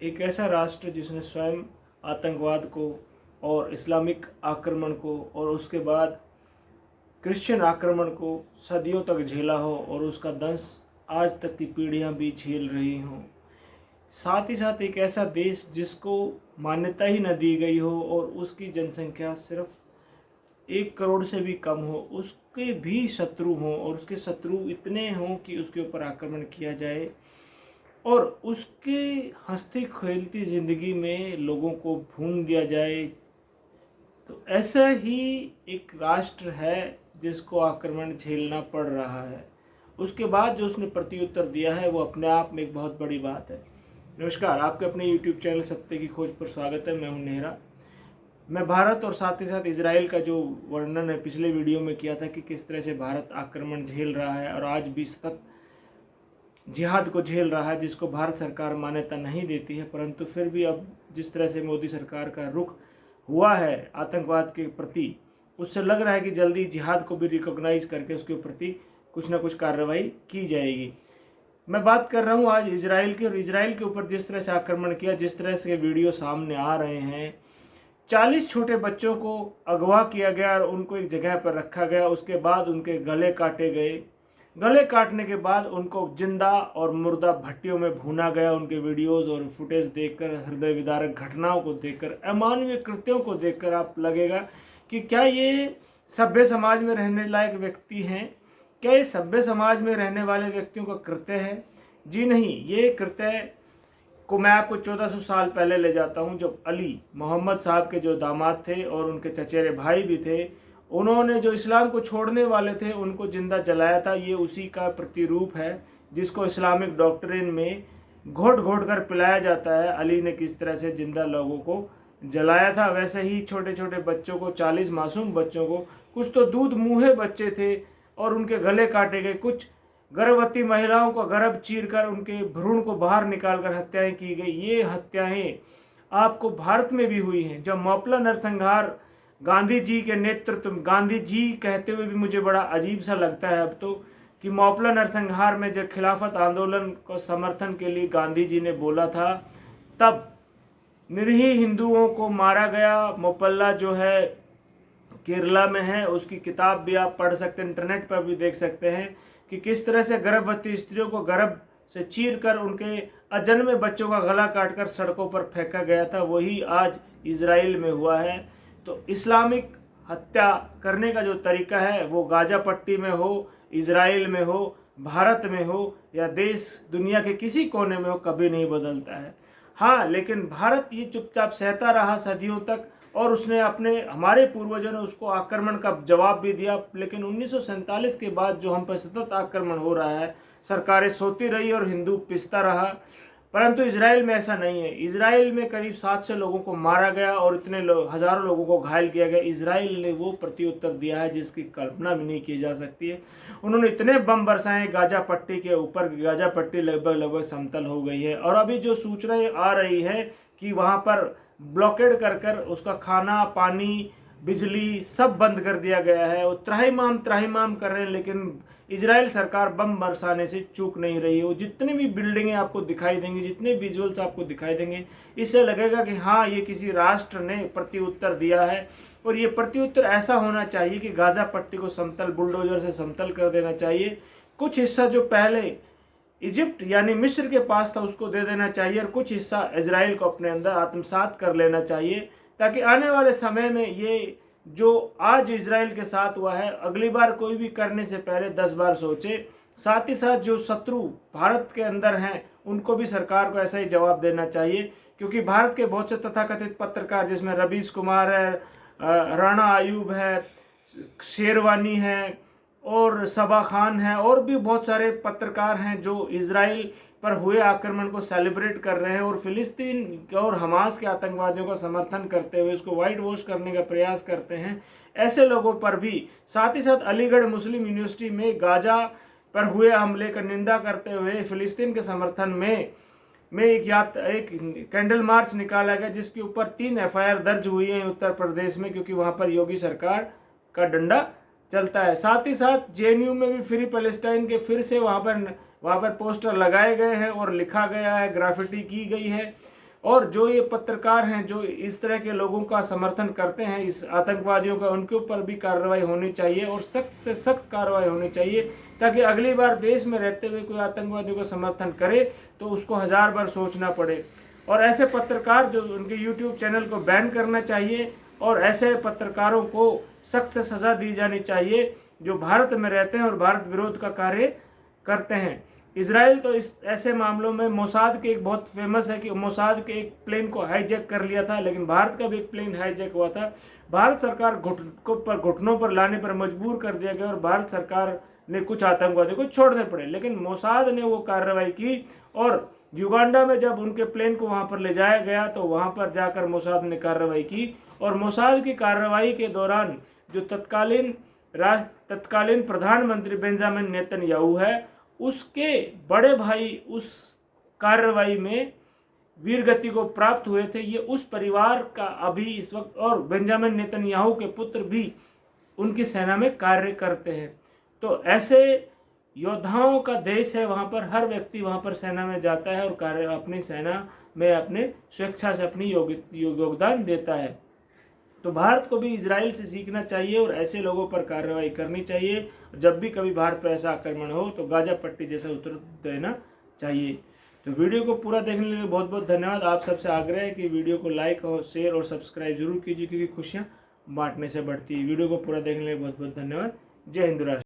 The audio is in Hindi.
एक ऐसा राष्ट्र जिसने स्वयं आतंकवाद को और इस्लामिक आक्रमण को और उसके बाद क्रिश्चियन आक्रमण को सदियों तक झेला हो और उसका दंश आज तक की पीढ़ियां भी झेल रही हों। साथ ही साथ एक ऐसा देश जिसको मान्यता ही न दी गई हो और उसकी जनसंख्या सिर्फ 1 करोड़ से भी कम हो, उसके भी शत्रु हों और उसके शत्रु इतने हों कि उसके ऊपर आक्रमण किया जाए और उसके हंसती खेलती ज़िंदगी में लोगों को भून दिया जाए। तो ऐसा ही एक राष्ट्र है जिसको आक्रमण झेलना पड़ रहा है। उसके बाद जो उसने प्रत्युत्तर दिया है वो अपने आप में एक बहुत बड़ी बात है। नमस्कार, आपके अपने YouTube चैनल सत्य की खोज पर स्वागत है। मैं हूं नेहरा। मैं भारत और साथ ही साथ इजराइल का जो वर्णन है पिछले वीडियो में किया था कि किस तरह से भारत आक्रमण झेल रहा है और आज भी सतत जिहाद को झेल रहा है, जिसको भारत सरकार मान्यता नहीं देती है। परंतु फिर भी अब जिस तरह से मोदी सरकार का रुख हुआ है आतंकवाद के प्रति, उससे लग रहा है कि जल्दी जिहाद को भी रिकॉग्नाइज करके उसके प्रति कुछ ना कुछ कार्रवाई की जाएगी। मैं बात कर रहा हूँ आज इजराइल की, और इजराइल के ऊपर जिस तरह से आक्रमण किया, जिस तरह से वीडियो सामने आ रहे हैं, 40 छोटे बच्चों को अगवा किया गया और उनको एक जगह पर रखा गया। उसके बाद उनके गले काटे गए। गले काटने के बाद उनको जिंदा और मुर्दा भट्टियों में भूना गया। उनके वीडियोस और फुटेज देखकर, हृदय विदारक घटनाओं को देखकर, अमानवीय कृत्यों को देखकर आप लगेगा कि क्या ये सभ्य समाज में रहने लायक व्यक्ति हैं? क्या ये सभ्य समाज में रहने वाले व्यक्तियों का कृत्य है? जी नहीं, ये कृत्य को मैं आपको 1400 साल पहले ले जाता हूं, जब अली मोहम्मद साहब के जो दामाद थे और उनके चचेरे भाई भी थे, उन्होंने जो इस्लाम को छोड़ने वाले थे उनको जिंदा जलाया था। ये उसी का प्रतिरूप है जिसको इस्लामिक डॉक्ट्रिन में घोट घोट कर पिलाया जाता है। अली ने किस तरह से जिंदा लोगों को जलाया था, वैसे ही छोटे छोटे बच्चों को, 40 मासूम बच्चों को, कुछ तो दूध मुँहे बच्चे थे और उनके गले काटे गए। कुछ गर्भवती महिलाओं का गर्भ चीरकर उनके भ्रूण को बाहर निकालकर हत्याएं की गई। ये हत्याएं आपको भारत में भी हुई हैं। जब मौपला नरसंहार गांधी जी के नेतृत्व, गांधी जी कहते हुए भी मुझे बड़ा अजीब सा लगता है अब तो, कि मौपला नरसंहार में जब खिलाफत आंदोलन को समर्थन के लिए गांधी जी ने बोला था, तब निरीह हिंदुओं को मारा गया। मोपल्ला जो है केरला में है, उसकी किताब भी आप पढ़ सकते हैं, इंटरनेट पर भी देख सकते हैं कि किस तरह से गर्भवती स्त्रियों को गर्भ से चीर कर उनके अजन्मे बच्चों का गला काटकर सड़कों पर फेंका गया था। वही आज इजराइल में हुआ है। तो इस्लामिक हत्या करने का जो तरीका है वो गाजा पट्टी में हो, इजराइल में हो, भारत में हो या देश दुनिया के किसी कोने में हो, कभी नहीं बदलता है। हाँ, लेकिन भारत ये चुपचाप सहता रहा सदियों तक और उसने हमारे पूर्वजों ने उसको आक्रमण का जवाब भी दिया। लेकिन 1947 के बाद जो हम पर सतत आक्रमण हो रहा है, सरकारें सोती रही और हिंदू पिसता रहा। परंतु इजराइल में ऐसा नहीं है। इजराइल में करीब 700 लोगों को मारा गया और इतने हजारों लोगों को घायल किया गया। इजराइल ने वो प्रत्युत्तर दिया है जिसकी कल्पना भी नहीं की जा सकती है। उन्होंने इतने बम बरसाए गाजा पट्टी के ऊपर, गाजा पट्टी लगभग लगभग समतल हो गई है। और अभी जो सूचनाएं आ रही है कि वहां पर ब्लॉकेड कर कर उसका खाना, पानी, बिजली सब बंद कर दिया गया है। वो त्राहिमाम कर रहे हैं, लेकिन इजराइल सरकार बम बरसाने से चूक नहीं रही है। वो जितनी भी बिल्डिंगें आपको दिखाई देंगी, जितने विजुअल्स आपको दिखाई देंगे, इससे लगेगा कि हाँ, ये किसी राष्ट्र ने प्रत्युत्तर दिया है। और ये प्रत्युत्तर ऐसा होना चाहिए कि गाजा पट्टी को समतल, बुलडोजर से समतल कर देना चाहिए। कुछ हिस्सा जो पहले इजिप्ट यानी मिस्र के पास था उसको दे देना चाहिए और कुछ हिस्सा इजराइल को अपने अंदर आत्मसात कर लेना चाहिए, ताकि आने वाले समय में ये जो आज इजराइल के साथ हुआ है, अगली बार कोई भी करने से पहले 10 बार सोचे। साथ ही साथ जो शत्रु भारत के अंदर हैं उनको भी सरकार को ऐसा ही जवाब देना चाहिए, क्योंकि भारत के बहुत से तथाकथित पत्रकार, जिसमें रवीश कुमार है, राणा आयूब है, शेरवानी है और सबा खान है, और भी बहुत सारे पत्रकार हैं जो इजराइल पर हुए आक्रमण को सेलिब्रेट कर रहे हैं और फिलिस्तीन और हमास के आतंकवादियों का समर्थन करते हुए उसको वाइट वॉश करने का प्रयास करते हैं। ऐसे लोगों पर भी, साथ ही साथ अलीगढ़ मुस्लिम यूनिवर्सिटी में गाजा पर हुए हमले का निंदा करते हुए फिलिस्तीन के समर्थन में एक कैंडल मार्च निकाला गया, जिसके ऊपर 3 FIR दर्ज हुई है उत्तर प्रदेश में, क्योंकि वहां पर योगी सरकार का डंडा चलता है। साथ ही साथ JNU में भी फ्री पैलेस्टाइन के फिर से वहां पर पोस्टर लगाए गए हैं और लिखा गया है, ग्राफिटी की गई है। और जो ये पत्रकार हैं जो इस तरह के लोगों का समर्थन करते हैं, इस आतंकवादियों का, उनके ऊपर भी कार्रवाई होनी चाहिए और सख्त से सख्त कार्रवाई होनी चाहिए, ताकि अगली बार देश में रहते हुए कोई आतंकवादियों का समर्थन करे तो उसको 1000 बार सोचना पड़े। और ऐसे पत्रकार जो उनके यूट्यूब चैनल को बैन करना चाहिए और ऐसे पत्रकारों को सख्त से सज़ा दी जानी चाहिए जो भारत में रहते हैं और भारत विरोध का कार्य करते हैं। इजराइल तो इस ऐसे मामलों में मोसाद के एक बहुत फेमस है कि मोसाद के एक प्लेन को हाईजैक कर लिया था, लेकिन भारत का भी एक प्लेन हाईजैक हुआ था। भारत सरकार घुटनों पर लाने पर मजबूर कर दिया गया और भारत सरकार ने कुछ आतंकवादियों को छोड़ने पड़े, लेकिन मोसाद ने वो कार्रवाई की और युगांडा में जब उनके प्लेन को वहां पर ले जाया गया तो वहां पर जाकर मोसाद ने कार्रवाई की। और मोसाद की कार्रवाई के दौरान जो तत्कालीन प्रधानमंत्री बेंजामिन नेतन्याहू है, उसके बड़े भाई उस कार्रवाई में वीरगति को प्राप्त हुए थे। ये उस परिवार का अभी इस वक्त, और बेंजामिन नेतन्याहू के पुत्र भी उनकी सेना में कार्य करते हैं। तो ऐसे योद्धाओं का देश है, वहाँ पर हर व्यक्ति वहाँ पर सेना में जाता है और कार्य अपनी सेना में अपने स्वेच्छा से अपनी योगदान देता है। तो भारत को भी इजराइल से सीखना चाहिए और ऐसे लोगों पर कार्रवाई करनी चाहिए। जब भी कभी भारत पर ऐसा आक्रमण हो तो गाजा पट्टी जैसा उत्तर देना चाहिए। तो वीडियो को पूरा देखने के लिए बहुत बहुत धन्यवाद। आप सबसे आग्रह है कि वीडियो को लाइक और शेयर और सब्सक्राइब जरूर कीजिए, क्योंकि खुशियाँ बांटने से बढ़ती है। वीडियो को पूरा देखने के लिए बहुत बहुत धन्यवाद। जय हिंद राष्ट्र।